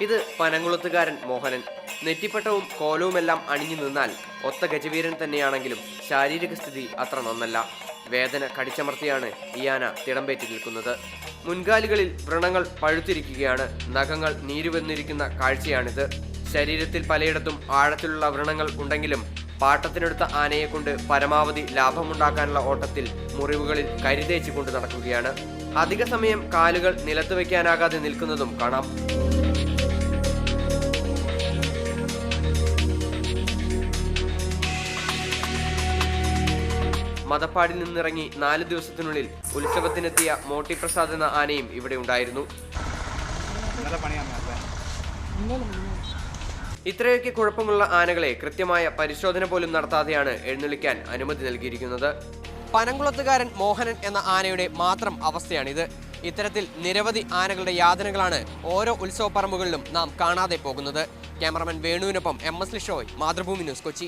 ഇത് പനങ്കുളത്തുകാരൻ മോഹനൻ. നെറ്റിപ്പട്ടവും കോലവുമെല്ലാം അണിഞ്ഞു നിന്നാൽ ഒത്ത ഗജവീരൻ തന്നെയാണെങ്കിലും ശാരീരിക സ്ഥിതി അത്ര നന്നല്ല. വേദന കടിച്ചമർത്തിയാണ് ഈ ആന തിടമ്പേറ്റി നിൽക്കുന്നത്. മുൻകാലുകളിൽ വ്രണങ്ങൾ പഴുത്തിരിക്കുകയാണ്. നഖങ്ങൾ നീരുവന്നിരിക്കുന്ന കാഴ്ചയാണിത്. ശരീരത്തിൽ പലയിടത്തും ആഴത്തിലുള്ള വ്രണങ്ങൾ ഉണ്ടെങ്കിലും പാട്ടത്തിനെടുത്ത ആനയെ കൊണ്ട് പരമാവധി ലാഭമുണ്ടാക്കാനുള്ള ഓട്ടത്തിൽ മുറിവുകളിൽ കരിതേച്ചു കൊണ്ട് നടക്കുകയാണ്. അധിക സമയം കാലുകൾ നിലത്ത് വയ്ക്കാനാകാതെ നിൽക്കുന്നതും കാണാം. മദപ്പാടിൽ നിന്നിറങ്ങി 4 ദിവസത്തിനുള്ളിൽ ഉത്സവത്തിനെത്തിയ മോട്ടി പ്രസാദ് എന്ന ആനയും ഇവിടെ ഉണ്ടായിരുന്നു. ഇത്രയൊക്കെ കുഴപ്പമുള്ള ആനകളെ കൃത്യമായ പരിശോധന പോലും നടത്താതെയാണ് എഴുന്നള്ളിക്കാൻ അനുമതി നൽകിയിരിക്കുന്നത്. പനങ്കുളത്തുകാരൻ മോഹനൻ എന്ന ആനയുടെ മാത്രം അവസ്ഥയാണിത്. ഇത്തരത്തിൽ നിരവധി ആനകളുടെ യാതനകളാണ് ഓരോ ഉത്സവ പറമ്പുകളിലും നാം കാണാതെ പോകുന്നത്. ക്യാമറമാൻ വേണുവിനൊപ്പം MS ലിഷോയ്, മാതൃഭൂമി ന്യൂസ്, കൊച്ചി.